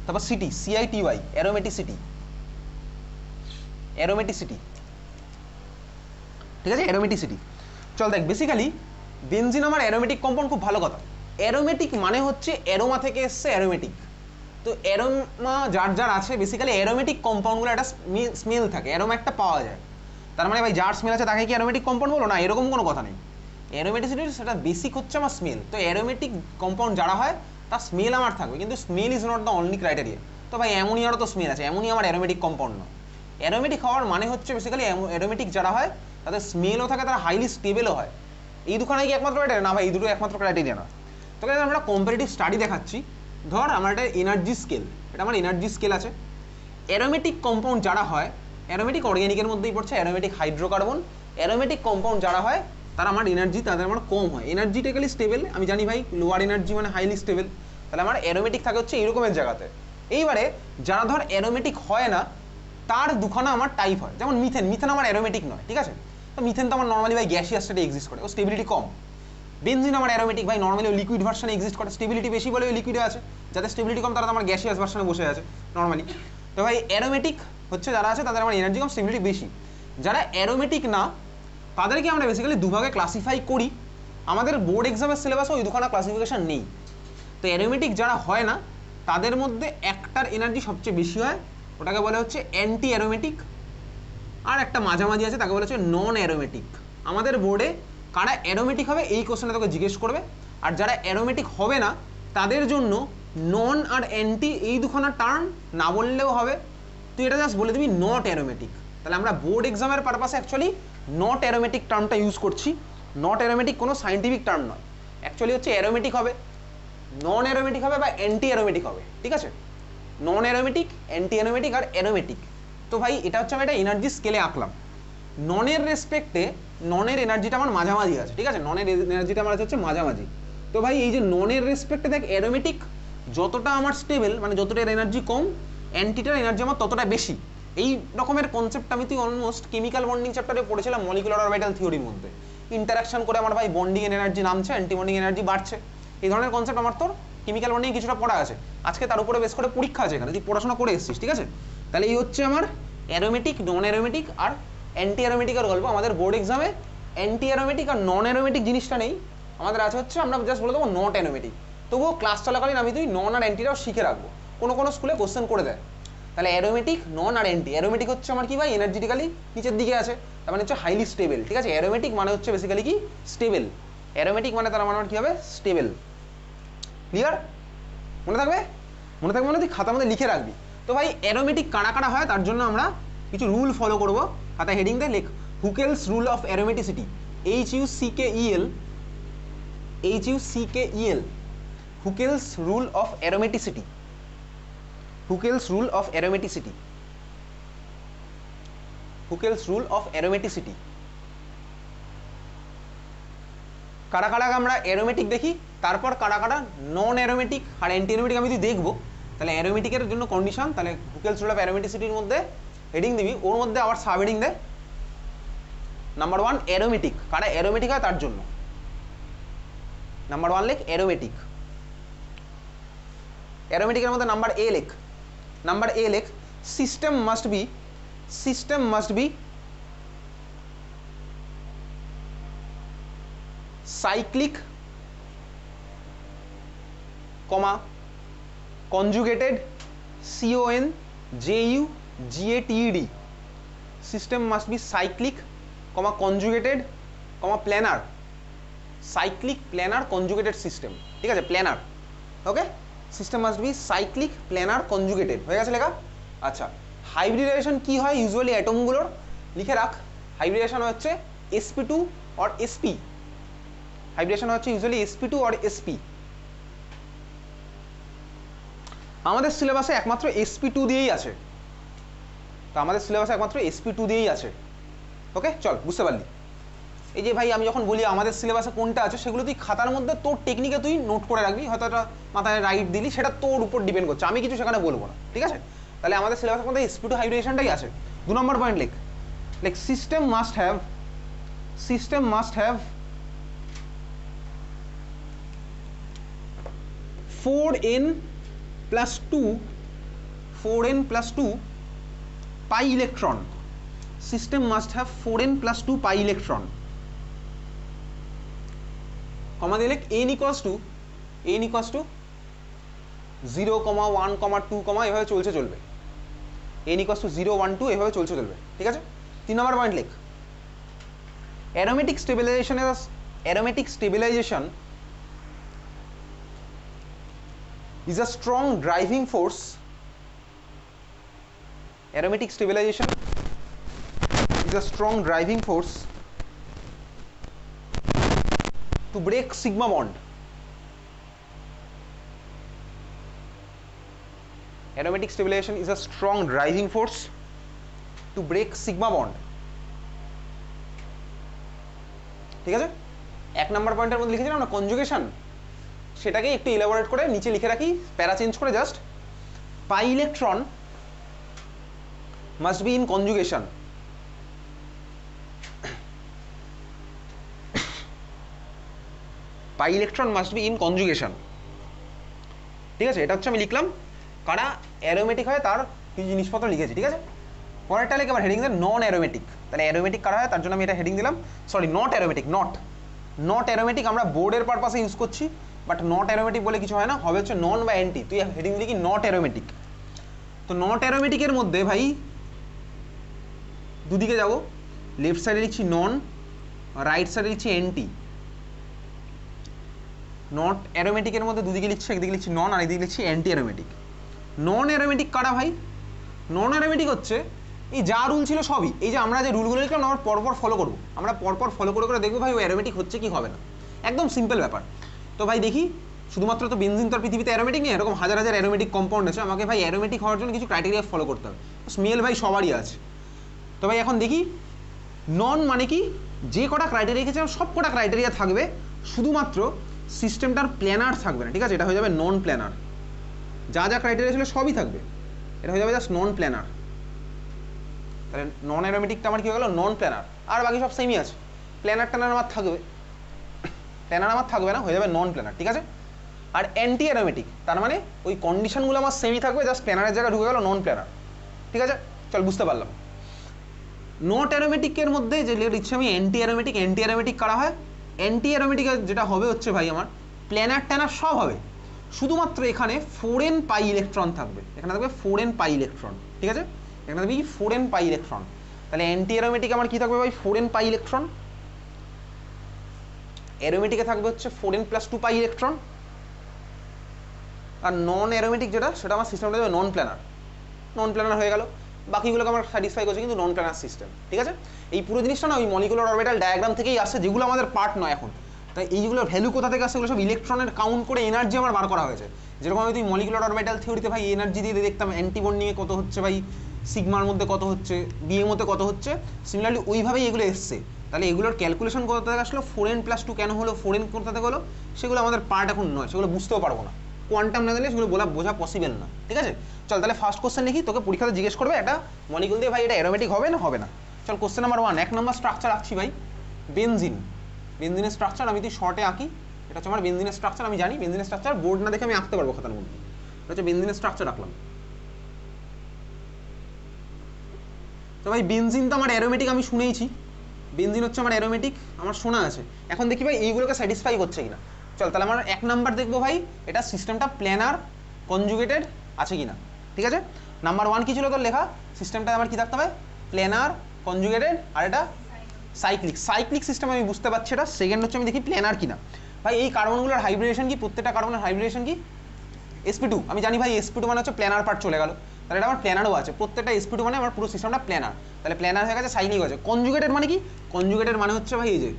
তারপর সিটি, CITY, অ্যারোমেটিসিটি, অ্যারোমেটিসিটি, ঠিক আছে? অ্যারোমেটিসিটি। চল দেখ, বেসিক্যালি বেনজিন আমার অ্যারোমেটিক কম্পাউন্ড, খুব ভালো কথা। অ্যারোমেটিক মানে হচ্ছে অ্যারোমা থেকে এসছে অ্যারোমেটিক। তো অ্যারোমা যার আছে, বেসিক্যালি অ্যারোমেটিক কম্পাউন্ডগুলো একটা স্মেল থাকে, অ্যারোমা একটা পাওয়া যায়। তার মানে ভাই যার স্মেল আছে তাকে কি অ্যারোমেটিক কম্পাউন্ড বলো? না, এরকম কোনো কথা নেই। অ্যারোমেটিসিটির সেটা বেসিক হচ্ছে আমার স্মেল। তো অ্যারোমেটিক কম্পাউন্ড যারা হয় তার স্মেল আমার থাকবে, কিন্তু smell is not the only criteria. তো ভাই অ্যামোনিয়ারও তো স্মেল আছে, অ্যামোনিয়া আমার অ্যারোমেটিক কম্পাউন্ড নয়। অ্যারোমেটিক হওয়ার মানে হচ্ছে বেসিক্যালি অ্যারোমেটিক যারা হয় তাদের স্মেলও থাকে, তারা হাইলি স্টেবলও হয়। এই দুখানে কি একমাত্র ক্রাইটেরিয়া? না ভাই, এই দুটো একমাত্র ক্রাইটেরিয়া না। তোকে আমরা কম্পারেটিভ স্টাডি দেখাচ্ছি। ধর আমার একটা এনার্জি স্কেল, এটা আমার এনার্জি স্কেল আছে। অ্যারোমেটিক কম্পাউন্ড যারা হয়, অ্যারোমেটিক অর্গ্যানিকের মধ্যেই পড়ছে, অ্যারোমেটিক হাইড্রোকার্বন। অ্যারোমেটিক কম্পাউন্ড যারা হয় তারা আমার এনার্জি, তাদের আমার কম হয়, এনার্জিটিক্যালি স্টেবল। আমি জানি ভাই লোয়ার এনার্জি মানে হাইলি স্টেবল, তাহলে আমার অ্যারোমেটিক থাকে হচ্ছে এরকমের জায়গাতে। এইবারে যারা ধর অ্যারোমেটিক হয় না, তার দুখানা আমার টাইপ হয়। যেমন মিথেন, মিথেন আমার অ্যারোমেটিক নয়, ঠিক আছে? তো মিথেন তো আমার নর্মালি ভাই গ্যাসিয়াস স্টেটে এক্সিস্ট করে, ও স্টেবিলিটি কম। বেনজিন আমার অ্যারোমেটিক ভাই, নর্মালি লিকুইড ভার্সনে এক্সিস্ট করে, স্টেবিলিটি বেশি বলে ওই লিকুইডে আছে। যাদের স্টেবিলিটি কম তারা তো আমার গ্যাসিয়াস ভার্সনে বসে আছে নর্মালি। তো ভাই অ্যারোমেটিক হচ্ছে যারা আছে তাদের আমার এনার্জি কম, স্টেবিলিটি বেশি। যারা অ্যারোমেটিক না, তাদেরকে আমরা বেসিক্যালি দুভাগে ক্লাসিফাই করি। আমাদের বোর্ড এক্সামের সিলেবাসে ওই দুখানা ক্লাসিফিকেশন নেই। তো অ্যারোমেটিক যারা হয় না তাদের মধ্যে একটার এনার্জি সবচেয়ে বেশি হয়, ওটাকে বলে হচ্ছে অ্যান্টি অ্যারোমেটিক, আর একটা মাঝামাঝি আছে তাকে বলা হচ্ছে নন অ্যারোমেটিক। আমাদের বোর্ডে কারা অ্যারোমেটিক হবে এই কোশ্চেনটা তোকে জিজ্ঞেস করবে, আর যারা অ্যারোমেটিক হবে না তাদের জন্য নন আর অ্যান্টি এই দুখানা টার্ম না বললেও হবে, তুই এটা জাস্ট বলে দিবি নট অ্যারোমেটিক। তাহলে আমরা বোর্ড এক্সামের পারপাসে অ্যাকচুয়ালি নট অ্যারোমেটিক টার্মটা ইউজ করছি। নট অ্যারোমেটিক কোনো সাইন্টিফিক টার্ম নয়, অ্যাকচুয়ালি হচ্ছে অ্যারোমেটিক হবে, নন অ্যারোমেটিক হবে বা অ্যান্টি অ্যারোমেটিক হবে, ঠিক আছে? নন অ্যারোমেটিক, অ্যান্টি অ্যারোমেটিক আর অ্যারোমেটিক। তো ভাই এটা হচ্ছে আমি একটা এনার্জি স্কেলে আঁকলাম। ননের রেসপেক্টে ননের এনার্জিটা আমার মাঝামাঝি আছে, ঠিক আছে? ননের এনার্জিটা আমার হচ্ছে মাঝামাঝি। তো ভাই এই যে ননের রেসপেক্টে দেখ অ্যারোমেটিক যতটা আমার স্টেবল, মানে যতটা এনার্জি কম, অ্যান্টিটার এনার্জি আমার ততটা বেশি। এই রকমের কনসেপ্ট আমি তুই অলমোস্ট কেমিক্যাল বন্ডিং চ্যাপ্টারে পড়েছিলাম মলিকুলার অরবিটাল থিওরির মধ্যে। ইন্টারাকশন করে আমার ভাই বন্ডিং এনার্জি নামছে, অ্যান্টি বন্ডিং এনার্জি বাড়ছে, এই ধরনের কনসেপ্ট আমার তোর কেমিক্যাল বন্ডিং কিছুটা পড়া আছে। আজকে তার উপরে বেশ করে পরীক্ষা আছে, এখানে তুই পড়াশোনা করে এসেছিস, ঠিক আছে? তাহলে এই হচ্ছে আমার অ্যারোমেটিক, নন অ্যারোমেটিক আর অ্যান্টি অ্যারোমেটিকের গল্প। আমাদের বোর্ড এক্সামে অ্যান্টি অ্যারোমেটিক আর নন অ্যারোমেটিক জিনিসটা নেই, আমাদের আছে হচ্ছে আমরা জাস্ট বলে দেবো নট অ্যারোমেটিক। তবুও ক্লাস চলাকালীন আমি তুই নন আর অ্যান্টিটাও শিখে রাখবো, কোনো কোনো স্কুলে কোশ্চেন করে দেয়। তাহলে অ্যারোমেটিক, নন আর অ্যান্টি। অ্যারোমেটিক হচ্ছে আমার কি ভাই এনার্জিটিক্যালি নিচের দিকে আছে, তার মানে হচ্ছে হাইলি স্টেবল, ঠিক আছে? অ্যারোমেটিক মানে হচ্ছে বেসিক্যালি কি স্টেবল, অ্যারোমেটিক মানে তার মানে কি হবে স্টেবল। ক্লিয়ার? মনে থাকবে? মনে থাকবে মানে তুই খাতার মধ্যে লিখে রাখবি। তো ভাই অ্যারোমেটিক কারা কারা হয় তার জন্য আমরা কিছু রুল ফলো করবো, খাতায় হেডিং দে লেখ Huckel's rule of aromaticity, HUCKEL, HUCKEL, Huckel's rule of aromaticity, Huckel's rule of aromaticity, Huckel's rule of aromaticity. কারা কারা আমরা অ্যারোমেটিক দেখি, তারপর কারা কারা নন অ্যারোমেটিক আর অ্যান্টি অ্যারোমেটিক আমি যদি দেখবো। তাহলে অ্যারোমেটিকের জন্য কন্ডিশন, তাহলে হুকেলস রুল অফ অ্যারোমেটিসিটির মধ্যে হেডিং দিবি, ওর মধ্যে আবার সাব হেডিং দে। নাম্বার 1 অ্যারোমেটিক, কারা অ্যারোমেটিক হয় তার জন্য নাম্বার 1 লেখ অ্যারোমেটিক। অ্যারোমেটিকের মধ্যে নাম্বার A লেখ, নাম্বার A লেখ system must be cyclic, comma conjugated, CONJUGATED, system must be cyclic, comma conjugated, comma planar, cyclic planar conjugated system, ঠিক আছে? Planar, okay? System must be cyclic planar conjugated, হয়ে গেছে লেখা? আচ্ছা, hybridization কি হয় ইউজুয়ালি অ্যাটমগুলোর, লিখে রাখ। হাইব্রিডেশন হচ্ছে sp2 or sp, হাইব্রিডেশন হচ্ছে ইউজুয়ালি sp2 or sp। আমাদের সিলেবাসে একমাত্র sp2 দিয়েই আছে, তো আমাদের সিলেবাসে একমাত্র sp2 দিয়েই আছে, ওকে? চল বুঝতে পারলি? এই যে ভাই আমি যখন বলি আমাদের সিলেবাসে কোনটা আছে, সেগুলো তুই খাতার মধ্যে তোর টেকনিকে তুই নোট করে রাখবি, হয়তো একটা মাথায় রাইট দিলি, সেটা তোর উপর ডিপেন্ড করছে, আমি কিছু সেখানে বলবো না, ঠিক আছে? তাহলে আমাদের সিলেবাসের মধ্যে sp2 হাইব্রিডেশনটাই আছে। 2 নম্বর পয়েন্ট লেখ, system must have 4n plus 2 pi electron, system must have 4n plus 2 pi electron, কমা দিলে n equals to 0, 1, 2, এভাবে চলবে, n equals to 0, 1, 2 এভাবে চলবে, ঠিক আছে? 3 নম্বর পয়েন্ট লেখ aromatic stabilization is a strong driving force, aromatic stabilization is a strong driving force to break sigma bond, aromatic stabilization is a strong driving force to break sigma bond, ঠিক আছে? 1 নম্বর পয়েন্টের মধ্যে লিখেছিলাম না কনজুগেশন, সেটাকে একটু elaborate করে নিচে লিখে রাখি, প্যারা চেঞ্জ করে just pi electron must be in conjugation, pi electron must be in conjugation, ঠিক আছে? এটা হচ্ছে আমি লিখলাম কারা অ্যারোমেটিক হয় তার কিছু জিনিসপত্র লিখেছি, ঠিক আছে? পরেরটা লিখে আবার হেডিং দেন নন অ্যারোমেটিক। তাহলে অ্যারোমেটিক কারা হয় তার জন্য আমি এটা হেডিং দিলাম, sorry not aromatic, not aromatic আমরা বোর্ডের পারপাসে ইউজ করছি, বাট নট অ্যারোমেটিক বলে কিছু হয় না, হবে হচ্ছে নন বা অ্যান্টি। তুই হেডিং দিলি কি নট অ্যারোমেটিক। তো নট অ্যারোমেটিকের মধ্যে ভাই দুদিকে যাব, লেফট সাইডে লিখছি নন, রাইট সাইডে লিখছি অ্যান্টি। নট অ্যারোমেটিকের মধ্যে দুদিকে লিখছি, একদিকে লিখছি নন আর একদিকে লিখছি অ্যান্টি অ্যারোমেটিক। নন অ্যারোমেটিক কারা ভাই? নন অ্যারোমেটিক হচ্ছে এই যা রুল ছিল সবই, এই যে আমরা যে রুলগুলো লিখলাম আমরা পরপর ফলো করবো, আমরা পরপর ফলো করে করে দেখবো ভাই ও অ্যারোমেটিক হচ্ছে কি হবে না, একদম সিম্পল ব্যাপার। তো ভাই দেখি, শুধুমাত্র তো বেনজিন তো আর পৃথিবীতে অ্যারোমেটিক নেই, এরকম হাজার হাজার অ্যারোমেটিক কম্পাউন্ড আছে, আমাকে ভাই অ্যারোমেটিক হওয়ার জন্য কিছু ক্রাইটেরিয়া ফলো করতে হবে। স্মেল ভাই সবারই আছে। তো ভাই এখন দেখি নন মানে কি, যে কটা ক্রাইটেরিয়া রেখেছিলাম সব কটা ক্রাইটেরিয়া থাকবে, শুধুমাত্র সিস্টেমটার প্ল্যানার থাকবে না, ঠিক আছে? এটা হয়ে যাবে নন প্ল্যানার। যা যা ক্রাইটেরিয়া ছিল সবই থাকবে, এটা হয়ে যাবে জাস্ট নন প্ল্যানার। তাহলে নন অ্যারোমেটিকটা আমার কি হয়ে গেল? Non planar. আর বাকি সব সেমই আছে, প্ল্যানার ট্যানার আমার থাকবে, প্ল্যানার আমার থাকবে না, হয়ে যাবে নন প্ল্যানার, ঠিক আছে? আর অ্যান্টি অ্যারোমেটিক তার মানে ওই কন্ডিশনগুলো আমার সেমই থাকবে, জাস্ট প্ল্যানারের জায়গায় ঢুকে গেল নন প্ল্যানার, ঠিক আছে? চল বুঝতে পারলাম। নট অ্যারোমেটিকের মধ্যে যে লিখছি আমি অ্যান্টি অ্যারোমেটিক। অ্যান্টি অ্যারোমেটিক করা হয়, অ্যান্টি অ্যারোমেটিকের যেটা হবে হচ্ছে ভাই আমার প্ল্যানার ট্যানার সব হবে, শুধুমাত্র এখানে 4n পাই ইলেকট্রন থাকবে, এখানে থাকবে 4n পাই ইলেকট্রন, ঠিক আছে? এখানে থাকবে কি 4n পাই ইলেকট্রন। তাহলে অ্যান্টি অ্যারোমেটিক আমার কি থাকবে ভাই? 4n pi electron. অ্যারোমেটিকে থাকবে হচ্ছে 4n + 2 পাই ইলেকট্রন। আর নন অ্যারোমেটিক যেটা, সেটা আমার সিস্টেমটা দেবে নন প্ল্যানার। নন প্ল্যানার হয়ে গেল, বাকিগুলোকে আমার স্যাটিসফাই করছে কিন্তু নন প্ল্যানার সিস্টেম, ঠিক আছে? এই পুরো জিনিসটা না ওই মলিকুলার অরবিটাল ডায়াগ্রাম থেকেই আসছে, যেগুলো আমাদের পার্ট নয় এখন। তাই এইগুলোর ভ্যালু কোথা থেকে আসছে? এগুলো সব ইলেকট্রনের কাউন্ট করে এনার্জি আমার বার করা হয়েছে। যেরকম আমি তুই মলিকুলার অরবিটাল থিওরিতে ভাই এনার্জি দিয়ে দেখতাম অ্যান্টিবন্ডিংয়ে কত হচ্ছে ভাই, সিগমার মধ্যে কত হচ্ছে, বিএমওতে কত হচ্ছে, সিমিলারলি ওইভাবেই এগুলো এসছে। তাহলে এগুলোর ক্যালকুলেশন কোথা থেকে আসলো, 4n + 2 কেন হলো, 4n কোথা থেকে হলো, সেগুলো আমাদের পার্ট এখন নয়, সেগুলো বুঝতেও পারবো না, কোয়ান্টাম না দিলে সেগুলো বোঝা পসিবল না, ঠিক আছে? চল তাহলে ফার্স্ট কোশ্চেন লিখি, তোকে পরীক্ষাতে জিজ্ঞেস করবে একটা মলিকুল দিয়ে ভাই এটা অ্যারোমেটিক হবে না হবে না। চল কোশ্চেন নাম্বার 1, 1 নম্বর স্ট্রাকচার আঁকছি ভাই, বেনজিন। বেনজিনের স্ট্রাকচার আমি তুই শর্টে আঁকি, এটা হচ্ছে আমার বেনজিনের স্ট্রাকচার। আমি জানি বেনজিনের স্ট্রাকচার বোর্ড না দেখে আমি আঁকতে পারবো খাতার মধ্যে। এটা হচ্ছে বেনজিনের স্ট্রাকচার আঁকলাম। তো ভাই বেনজিন তো আমার অ্যারোমেটিক, আমি শুনেইছি বেনজিন হচ্ছে আমার অ্যারোমেটিক, আমার শোনা আছে। এখন দেখি ভাই এইগুলোকে স্যাটিসফাই করছে কিনা। চল তাহলে আমার 1 নাম্বার দেখবো ভাই এটা সিস্টেমটা প্ল্যানার কনজুগেটেড আছে কিনা, ঠিক আছে? নাম্বার 1 কি ছিল তোর লেখা? সিস্টেমটা আমার কি থাকতে হবে? প্ল্যানার কনজুগেটেড, আর এটা সাইক্লিক। সাইক্লিক সিস্টেম আমি বুঝতে পারছি এটা। সেকেন্ড হচ্ছে আমি দেখি প্ল্যানার কিনা। ভাই এই কার্বনগুলোর হাইব্রিডেশন কি? প্রত্যেকটা কার্বনের হাইব্রিডেশন কি? sp2। আমি জানি ভাই sp2 মানে হচ্ছে প্ল্যানার পার্ট চলে গেল, তাহলে এটা আমার প্ল্যানারও আছে। প্রত্যেকটা sp2 মানে আমার পুরো সিস্টেমটা প্ল্যানার, তাহলে প্ল্যানার হয়ে গেছে, সাইক্লিক হয়েছে। কনজুগেটেড মানে কি? কনজুগেটেড মানে হচ্ছে ভাই এই যে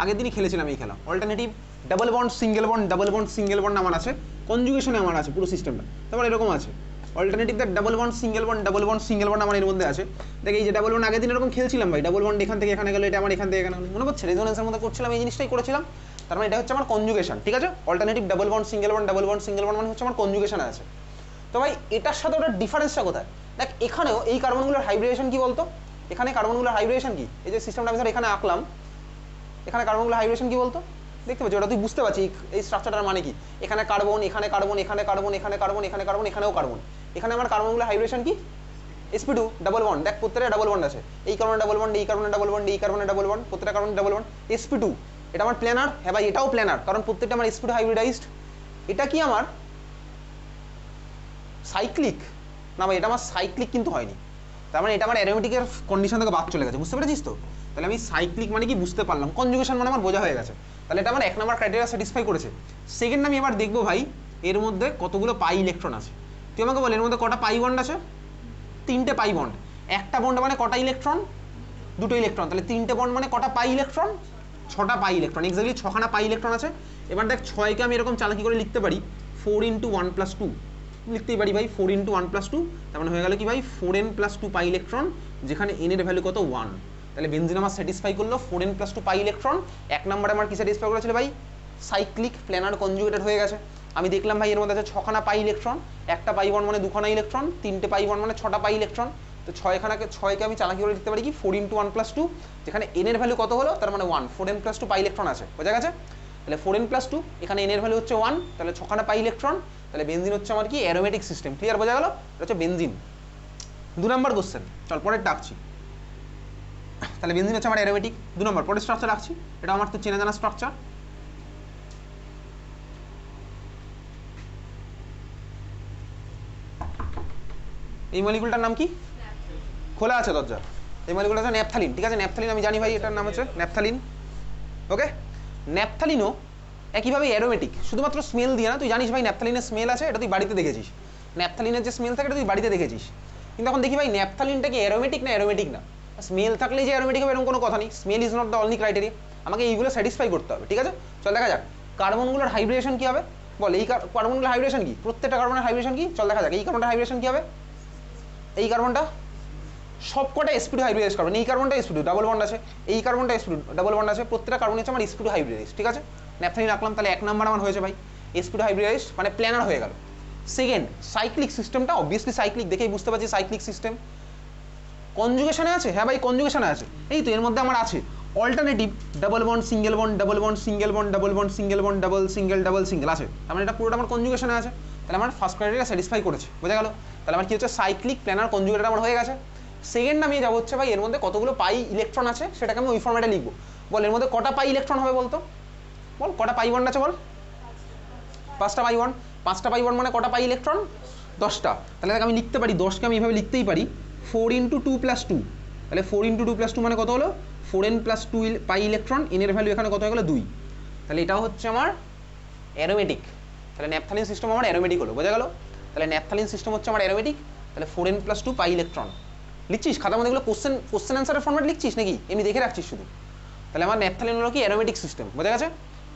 আগের দিনই খেলেছিলাম এই খেলা, alternative double bond single bond, double bond single bond আমার আছে, কনজুগেশনে আমার আছে পুরো সিস্টেমটা। তারপর এরকম আছে alternative that double bond single bond, double bond single bond আমার এর মধ্যে আছে। দেখ এই যে ডাবল বন্ড আগের দিন এরকম খেলছিলাম ভাই, ডাবল বন্ড এখান থেকে এখানে গেল, এটা আমার এখান থেকে এখানে, মনে পড়ছে রেজোনেন্সের মধ্যে করছিলাম, এই জিনিসটাই করেছিলাম। তার মানে এটা হচ্ছে আমার কনজুগেশন, ঠিক আছে? Alternative double bond single bond, double bond single bond মানে হচ্ছে আমার কনজুগেশন আছে। তো ভাই এটার সাথে ওটার ডিফারেন্সটা কোথায়? দেখ এখানেও এই কার্বনগুলোর হাইব্রিডেশন কি বলতো? এখানে কার্বনগুলোর হাইব্রিডেশন কি? এই যে সিস্টেমটা আমি ধর এখানে আঁকলাম, এখানে কার্বনগুলোর হাইব্রিডেশন কি বলতো? দেখতে পাচ্ছি, ওটা তুই বুঝতে পারছিস এই স্ট্রাকচারটার মানে কি। এখানে কার্বন, এখানে কার্বন, এখানে কার্বন, এখানে কার্বন, এখানে কার্বন, এখানেও কার্বন। এখানে আমার কার্বনগুলোর হাইব্রিডেশন কি? sp2 double bond. দেখ প্রত্যেকটা ডাবল বন্ড আছে, এই কার্বনে ডাবল বন্ড, এই কার্বনে ডাবল বন্ড, এই কার্বনে ডাবল বন্ড, প্রত্যেকটা কার্বনে ডাবল বন্ড, sp2। এটা আমার প্ল্যানার, হ্যাঁ ভাই এটাও প্ল্যানার, কারণ প্রত্যেকটা আমার sp2 হাইব্রিডাইজড। এটা কি আমার সাইক্লিক? না ভাই এটা আমার সাইক্লিক কিন্তু হয়নি, তার মানে এটা আমার অ্যারোমেটিকের কন্ডিশন থেকে বাদ চলে গেছে, বুঝতে পেরেছিস তো? তাহলে আমি সাইক্লিক মানে কি বুঝতে পারলাম, কনজুগেশন মানে আমার বোঝা হয়ে গেছে। তাহলে এটা আমার 1 নাম্বার ক্রাইটেরিয়া স্যাটিসফাই করেছে। সেকেন্ড আমি এবার দেখবো ভাই এর মধ্যে কতগুলো পাই ইলেকট্রন আছে। তুই আমাকে বল এর মধ্যে কটা পাই বন্ড আছে? 3টে পাই বন্ড। একটা বন্ড মানে কটা ইলেকট্রন? 2টো ইলেকট্রন। তাহলে 3টে বন্ড মানে কটা পাই ইলেকট্রন? 6টা পাই ইলেকট্রন। এক্স্যাক্টলি 6খানা পাই ইলেকট্রন আছে। এবার দেখ 6কে আমি এরকম চালাকি করে লিখতে পারি 4 × 1 + 2 লিখতেই পারি ভাই, 4 × 1 + 2, তার মানে হয়ে গেল কি ভাই 4n + 2 পাই ইলেকট্রন, যেখানে n এর ভ্যালু কত? 1। তাহলে বেনজিন আমার স্যাটিসফাই করলো 4n + 2 পাই ইলেকট্রন। 1 নম্বরে আমার কি স্যাটিসফাই করেছিল ভাই? সাইক্লিক প্ল্যানার কনজুগেটেড হয়ে গেছে। আমি দেখলাম ভাই এর মধ্যে আছে 6খানা পাই ইলেকট্রন, একটা পাই বন্ড মানে 2খানা ইলেকট্রন, 3টে পাই বন্ড মানে 6টা পাই ইলেকট্রন। তো 6কে আমি চালাকি করে লিখতে পারি কি 4 × 1 + 2, যেখানে n এর ভ্যালু কত হলো? তার মানে 1। 4n + 2 পাই ইলেকট্রন আছে, বোঝা গেছে? তাহলে 4n + 2, এখানে n এর ভ্যালু হচ্ছে 1, তাহলে 6খানা পাই ইলেকট্রন। তাহলে বেনজিন হচ্ছে আমার কি? Aromatic system. ক্লিয়ার, বোঝা গেল? এটা হচ্ছে বেনজিন। 2 নম্বর কোশ্চেন, চল পরেরটা আঁকছি। তাহলে বেনজিন হচ্ছে আমার অ্যারোমেটিক। 2 নম্বর পরের স্ট্রাকচার আঁকছি, এটা আমার তো চেনা জানা স্ট্রাকচার। এই মলিকুলটার নাম কি? খোলা আছে দরজা। এই মলিকুলটা হচ্ছে ন্যাপথালিন, ঠিক আছে? ন্যাপথালিন আমি জানি ভাই, এটার নাম হচ্ছে ন্যাপথালিন। ওকে, ন্যাপথালিনও একইভাবে অ্যারোমেটিক, শুধুমাত্র স্মেল দিয়ে না। তুই জানিস ভাই ন্যাপথালিনের স্মেল আছে, এটা তুই বাড়িতে দেখেছিস। ন্যাপথালিনের যে স্মেল থাকে এটা তুই বাড়িতে দেখেছিস। কিন্তু এখন দেখি ভাই ন্যাপথালিনটা কি অ্যারোমেটিক না অ্যারোমেটিক না? স্মেল থাকলেই যে অ্যারোমেটিক হবে এরকম কোনো কথা নেই। Smell is not the only criteria, আমাকে এইগুলো স্যাটিসফাই করতে হবে, ঠিক আছে? চল দেখা যাক কার্বনগুলোর হাইব্রিডেশন কি হবে। বল এই কার্বনগুলোর হাইব্রিডেশন কি? প্রত্যেকটা কার্বনের হাইব্রিডেশন কি? চল দেখা যাক। এই কার্বনটার হাইব্রিডেশন কি হবে? এই কার্বনটা সবকটা sp2 হাইব্রিডাইজ কার্বন। এই কার্বনটা sp2 ডাবল বন্ড আছে, এই কার্বনটা sp2 ডাবল বন্ড আছে, প্রত্যেকটা কার্বন হচ্ছে আমার sp2 হাইব্রিডাইজ, ঠিক আছে? ন্যাপথালিন রাখলাম, তাহলে 1 নাম্বার আমার হয়েছে ভাই sp2 হাইব্রিডাইজ, মানে প্ল্যানার হয়ে গেল। সেকেন্ড, সাইক্লিক সিস্টেমটা অবভিয়াসলি সাইক্লিক, দেখেই বুঝতে পারছি সাইক্লিক সিস্টেম। কনজুগেশনে আছে? হ্যাঁ ভাই কনজুগেশনে আছে। এই তো এর মধ্যে আমার আছে alternative double bond single bond double bond single bond double bond single bond double single আছে। তার মানে এটা পুরোটা আমার কনজুগেশনে আছে। তাহলে আমার ফার্স্ট ক্রাইটেরিয়া স্যাটিসফাই করেছে, বোঝা গেল? তাহলে আমার কি হচ্ছে সাইক্লিক প্ল্যানার কনজুগেটেড আমার হয়ে গেছে। সেকেন্ড আমি যাবো হচ্ছে ভাই এর মধ্যে কতগুলো পাই ইলেকট্রন আছে সেটাকে আমি ওই ফর্ম্যাটে লিখবো। বল এর মধ্যে কটা পাই ইলেকট্রন হবে বলতো? বল কটা পাই বন্ড আছে বল? 5টা পাই বন্ড। 5টা পাই বন্ড মানে কটা পাই ইলেকট্রন? 10টা। তাহলে দেখ আমি লিখতে পারি 10কে আমি এইভাবে লিখতেই পারি 4 × 2 + 2। তাহলে 4 × 2 + 2 মানে কত হলো? 4n + 2 pi electron. n এর ভ্যালু এখানে কত হয়ে গেল? 2। তাহলে এটাও হচ্ছে আমার অ্যারোমেটিক। তাহলে ন্যাপথালিন সিস্টেম আমার অ্যারোমেটিক হলো, বোঝা গেল? তাহলে ন্যাপথালিন সিস্টেম হচ্ছে আমার অ্যারোমেটিক। তাহলে 4n + 2 পাই ইলেকট্রন লিখছিস খাতার মধ্যে, এগুলো কোশ্চেন অ্যান্সারের ফর্ম্যাট লিখছিস নাকি এমনি দেখে রাখছিস শুধু? তাহলে আমার ন্যাপথালিন হলো কি অ্যারোমেটিক সিস্টেম, বোঝা গেছে?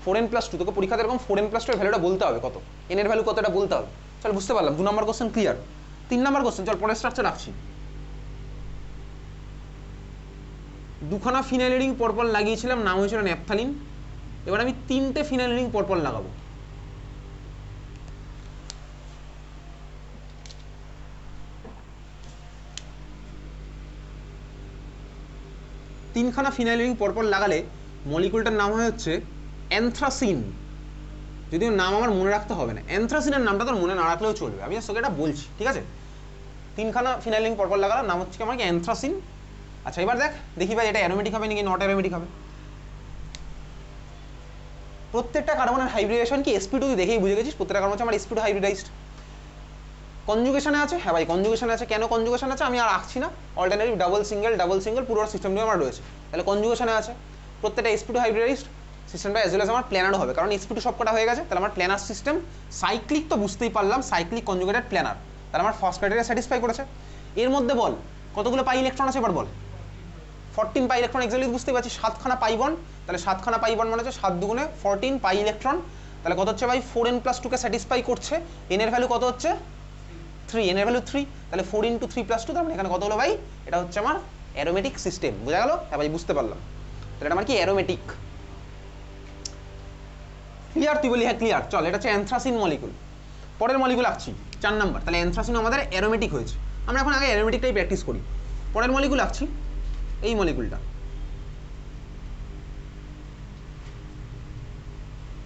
4n + 2, তোকে পরীক্ষাতে এরকম 4n + 2 এর ভ্যালুটা বলতে হবে কত, n এর ভ্যালু কত এটা বলতে হবে। চল বুঝতে পারলাম, 2 নম্বর কোশ্চেন ক্লিয়ার। 3 নম্বর কোশ্চেন, চল পরের স্ট্রাকচার রাখছি। দুখানা ফিনাইল রিং পরপর লাগিয়েছিলাম, নাম হয়েছিল ন্যাপথালিন। এবার আমি 3টে ফিনাইল রিং পরপর লাগাবো। তিনখানা ফিনাইল রিং পরপর লাগালে মলিকুলটার নাম হচ্ছে অ্যানথ্রাসিন। যদিও নাম আমার মনে রাখতে হবে না, অ্যানথ্রাসিনের নামটা তোর মনে না রাখলেও চলবে, আমি তোকে এটা বলছি, ঠিক আছে? 3খানা ফিনাইল রিং পরপর লাগালাম, নাম হচ্ছে আমার কি? অ্যানথ্রাসিন। আচ্ছা এবার দেখি ভাই এটা অ্যারোমেটিক হবে নাকি নট অ্যারোমেটিক হবে। প্রত্যেকটা কার্বনের হাইব্রিডেশন কি sp2, তুই দেখেই বুঝে গেছিস প্রত্যেকটা কার্বন হচ্ছে আমার sp2 হাইব্রিডাইজড। কনজুগেশনে আছে? হ্যাঁ ভাই কনজুগেশনে আছে। কেন কনজুগেশন আছে আমি আর রাখছি না, অল্টারনেটিভ ডাবল সিঙ্গেল পুরো সিস্টেমটাই আমার রয়েছে। তাহলে কনজুগেশনে আছে, প্রত্যেকটা sp2 হাইব্রিডাইজড। সিস্টেমটা অ্যাজ ওয়েল অ্যাজ আমার প্ল্যানারও হবে, কারণ sp2 সবকটা হয়ে গেছে। তাহলে আমার প্ল্যানার সিস্টেম। সাইক্লিক তো বুঝতেই পারলাম, সাইক্লিক কনজুগেটেড প্ল্যানার। তাহলে আমার ফার্স্ট ক্রাইটেরিয়া স্যাটিসফাই করেছে। এর মধ্যে বল কতগুলো পাই ইলেকট্রন আছে এবার বল? 14 পাই ইলেকট্রন, এক্স্যাক্টলি বুঝতে পারছি। 7খানা পাই বন্ড, তাহলে 7খানা পাই বন্ড মানে হচ্ছে 7 × 2 = 14 পাই ইলেকট্রন। তাহলে কত হচ্ছে ভাই? 4n + 2 কে স্যাটিসফাই করছে। n এর ভ্যালু কত হচ্ছে? 3, n এর ভ্যালু 3। তাহলে 4 × 3 + 2, তার মানে এখানে কত হলো ভাই? এটা হচ্ছে আমার অ্যারোমেটিক সিস্টেম, বোঝা গেল? হ্যাঁ ভাই বুঝতে পারলাম। তাহলে এটা আমার কি? অ্যারোমেটিক। ক্লিয়ার? তুই বলি হ্যাঁ ক্লিয়ার। চল এটা হচ্ছে অ্যানথ্রাসিন মলিকুল। পরের মলিকুল আঁকছি 4 নাম্বার। তাহলে অ্যানথ্রাসিন আমাদের অ্যারোমেটিক হয়েছে। আমরা এখন আগে অ্যারোমেটিকটাই প্র্যাকটিস করি। পরের মলিকুল আঁকছি, এই মলিকুলটা।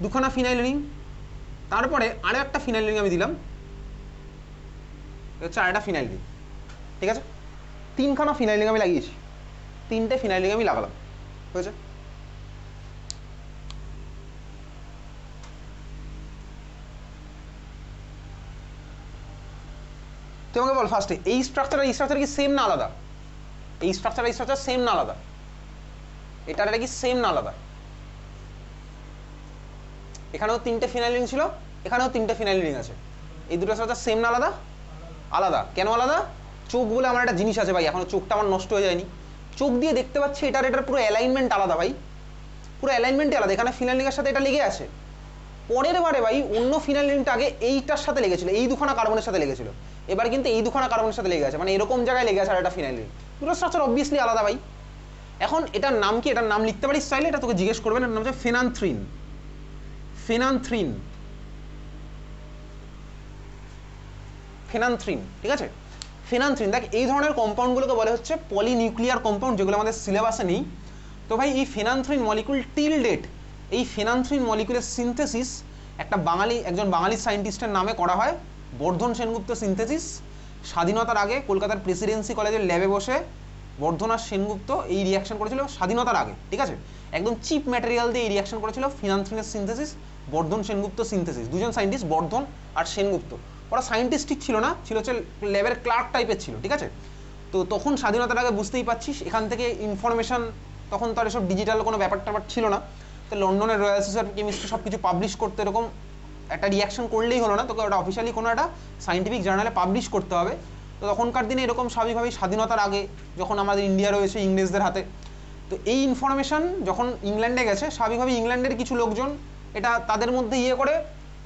দুখানা ফিনাইল রিং, তারপরে আরো একটা ফিনাইল রিং আমি দিলাম, হচ্ছে আরেকটা ফিনাইল রিং, ঠিক আছে? 3খানা ফিনাইল রিং আমি লাগিয়েছি, 3টে ফিনাইল রিং আমি লাগালাম, হয়েছে? তুই আমাকে বল ফার্স্টে এই স্ট্রাকচার কি সেম না আলাদা? এই স্ট্রাকচার সেম না আলাদা? এটা কি সেম না আলাদা? এখানেও 3টে ফিনাইল রিং ছিল, এখানেও 3টে ফিনাইল রিং আছে। এই দুটো স্ট্রাকচার সেম না আলাদা? আলাদা। কেন আলাদা? চোখ বলে আমার একটা জিনিস আছে ভাই, এখনো চোখটা আমার নষ্ট হয়ে যায়নি। চোখ দিয়ে দেখতে পাচ্ছি এটার পুরো অ্যালাইনমেন্ট আলাদা ভাই, পুরো অ্যালাইনমেন্টই আলাদা। এখানে ফিনাইল রিংয়ের সাথে এটা লেগে আছে, পরের বারে ভাই অন্য ফিনাইল রিংটা আগে এইটার সাথে লেগেছিল, এই দুখানা কার্বনের সাথে লেগেছিল। এবার কিন্তু এই দুখানা কার্বনের সাথে লেগে আছে, মানে এরকম জায়গায় লেগে আছে আর একটা ফিনাইল রিং। দুটো স্ট্রাকচার অবভিয়াসলি আলাদা ভাই। এখন এটার নাম কি? এটার নাম লিখতে পারিস চাইলে, এটা তোকে জিজ্ঞেস করবেন। এর নাম হচ্ছে ফেনান্থ্রিন। ফেনান্থ্রিন, ঠিক আছে? ফেনান্থ্রিন, দেখ এই ধরনের কম্পাউন্ডগুলোকে বলে হচ্ছে পলিনিউক্লিয়ার কম্পাউন্ড, যেগুলো আমাদের সিলেবাসে নেই। তো ভাই এই ফেনান্থ্রিন মলিকুল টিল ডেট, এই ফেনান্থ্রিন মলিকুলের সিনথেসিস একজন বাঙালি সায়েন্টিস্টের নামে করা হয়, বর্ধন সেনগুপ্ত সিনথেসিস। স্বাধীনতার আগে কলকাতার প্রেসিডেন্সি কলেজের ল্যাবে বসে বর্ধন আর সেনগুপ্ত এই রিয়াকশন করেছিল স্বাধীনতার আগে, ঠিক আছে? একদম চিপ ম্যাটেরিয়াল দিয়ে এই রিয়াকশন করেছিল ফিনান্থ্রিনের সিনথেসিস, বর্ধন সেনগুপ্ত সিনথেসিস। দুজন সায়েন্টিস্ট, বর্ধন আর সেনগুপ্ত। ওরা সায়েন্টিস্ট ঠিক ছিল না, ছিল হচ্ছে ল্যাবের ক্লার্ক টাইপের ছিল, ঠিক আছে। তো তখন স্বাধীনতার আগে বুঝতেই পারছিস এখান থেকে ইনফরমেশন, তখন তো আর এসব ডিজিটাল কোনো ব্যাপার ট্যাপার ছিল না। তো লন্ডনের রয়্যাল সোসাইটি অফ কেমিস্ট্রি সব কিছু পাবলিশ করতে এরকম একটা রিয়াকশন করলেই হলো না, তোকে ওটা অফিসিয়ালি কোনো একটা সায়েন্টিফিক জার্নালে পাবলিশ করতে হবে। তো তখনকার দিনে এরকম স্বাভাবিকভাবেই স্বাধীনতার আগে যখন আমাদের ইন্ডিয়া রয়েছে ইংরেজদের হাতে, তো এই ইনফরমেশন যখন ইংল্যান্ডে গেছে, স্বাভাবিকভাবে ইংল্যান্ডের কিছু লোকজন এটা তাদের মধ্যে ইয়ে করে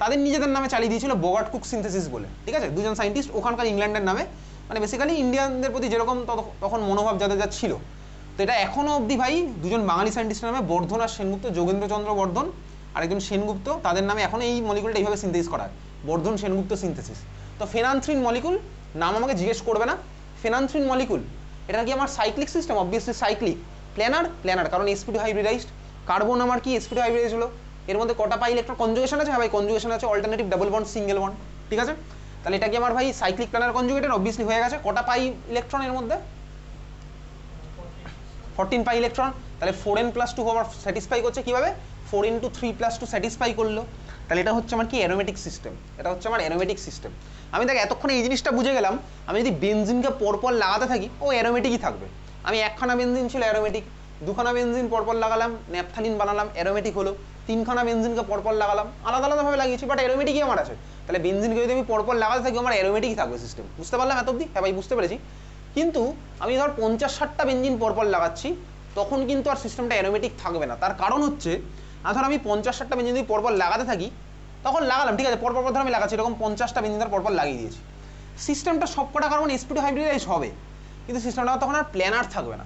তাদের নিজেদের নামে চালিয়ে দিয়েছিল বগার্ট কুক সিনথেসিস বলে, ঠিক আছে। দুজন সায়েন্টিস্ট ওখানকার ইংল্যান্ডের নামে, মানে বেসিক্যালি ইন্ডিয়ানদের প্রতি যেরকম তখন মনোভাব যাদের যা ছিল। তো এটা এখনও অবধি ভাই দুজন বাঙালি সায়েন্টিস্টের নামে, বর্ধন আর সেনগুপ্ত, যোগেন্দ্রচন্দ্র বর্ধন আর একজন সেনগুপ্ত, তাদের নামে এখন এই মলিকুলটা এইভাবে সিনথেসিস করা হয়, বর্ধন সেনগুপ্ত সিনথেসিস। তো ফেনান্থ্রিন মলিকুল নাম আমাকে জিজ্ঞেস করবে না। ফেনান্থ্রিন মলিকুল এটা কি আমার cyclic system? Obviously cyclic. Planar কারণ sp2 হাইব্রিডাইজড। কার্বন আমার কি sp2 হাইব্রিডাইজ হলো, এর মধ্যে কটা পাই ইলেকট্রন কনজুগেশন আছে? হ্যাঁ ভাই কনজুগেশন আছে, alternative double bond single bond, ঠিক আছে। তাহলে এটা কি আমার ভাই সাইক্লিক প্ল্যানার কনজুগেটেড? অবভিয়াসলি হয়ে গেছে। কটা পাই ইলেকট্রন এর মধ্যে? 14 পাই ইলেকট্রন। তাহলে 4n+2 আমার স্যাটিসফাই করছে কিভাবে? 4 × 3+2 স্যাটিসফাই করলো। তাহলে এটা হচ্ছে আমার কি অ্যারোমেটিক সিস্টেম, এটা হচ্ছে আমার অ্যারোমেটিক সিস্টেম। আমি দেখ এতক্ষণে এই জিনিসটা বুঝে গেলাম, আমি যদি বেনজিনকে পরপর লাগাতে থাকি ও অ্যারোমেটিকই থাকবে। আমি একখানা বেনজিন ছিল অ্যারোমেটিক, দুখানা বেনজিন পরপর লাগালাম ন্যাপথালিন বানালাম অ্যারোমেটিক হলো, তিনখানা বেনজিনকে পরপর লাগালাম আলাদা আলাদাভাবে লাগিয়েছি বাট অ্যারোমেটিকই আমার আছে। তাহলে বেনজিনকে যদি আমি পরপর লাগাতে থাকি আমার অ্যারোমেটিকই থাকবে সিস্টেম। বুঝতে পারলাম এত অবধি? হ্যাঁ ভাই বুঝতে পেরেছি। কিন্তু আমি ধর 50-60টা বেনজিন পরপর লাগাচ্ছি, তখন কিন্তু আর সিস্টেমটা অ্যারোমেটিক থাকবে না। তার কারণ হচ্ছে ধর আমি 50-60টা বেনজিন যদি পরপর লাগাতে থাকি, তখন লাগালাম ঠিক আছে, পরপর ধর আমি লাগাচ্ছি এরকম 50টা বেনজিন ধর পরপর লাগিয়ে দিয়েছি, সিস্টেমটা সবকটা কার্বন sp2 হাইব্রিডাইজ হবে, কিন্তু সিস্টেমটা তখন আর প্ল্যানার থাকবে না।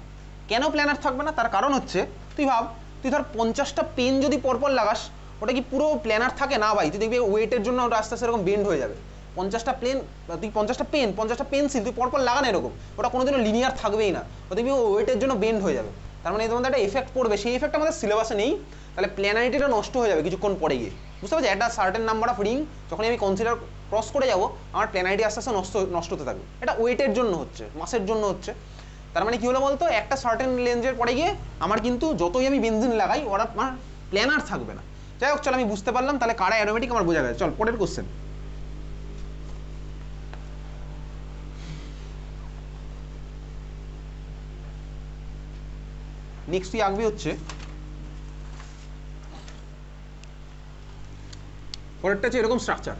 কেন প্ল্যানার থাকবে না? তার কারণ হচ্ছে তুই ভাব, তুই ধর 50টা পেন যদি পরপর লাগাস, ওটা কি পুরো প্ল্যানার থাকে? না ভাই, তুই দেখবি ওয়েটের জন্য ওটা আস্তে আস্তে এরকম বেন্ড হয়ে যাবে। 50টা প্লেন, তুই 50টা পেন্সিল তুই পরপর লাগানো এরকম, ওটা কোনোদিনও লিনিয়ার থাকবেই না, ও দেখবি ওয়েটের জন্য বেন্ড হয়ে যাবে। তার মানে এর মধ্যে একটা এফেক্ট পড়বে, সেই এফেক্ট আমাদের সিলেবাসে নেই। তাহলে প্ল্যানারিটিটা নষ্ট হয়ে যাবে কিছুক্ষণ পরে গিয়ে, বুঝতে পারছি? একটা সার্টেন নাম্বার অফ রিং যখন আমি কনসিডার ক্রস করে যাবো, আমার প্ল্যানারিটি আস্তে আস্তে নষ্ট হতে থাকবে। এটা ওয়েটের জন্য হচ্ছে, মাসের জন্য হচ্ছে। তার মানে কি হলো বলতো, একটা সার্টেন রেঞ্জের পরে গিয়ে আমার কিন্তু যতই আমি বেনজিন লাগাই ওরা আমার প্ল্যানার থাকবে না। যাই হোক চল, আমি বুঝতে পারলাম তাহলে কারা অ্যারোমেটিক আমার বোঝা গেছে। চল পরের কোশ্চেন। নেক্সট তুই আঁকবি হচ্ছে, পরেরটা হচ্ছে এরকম স্ট্রাকচার।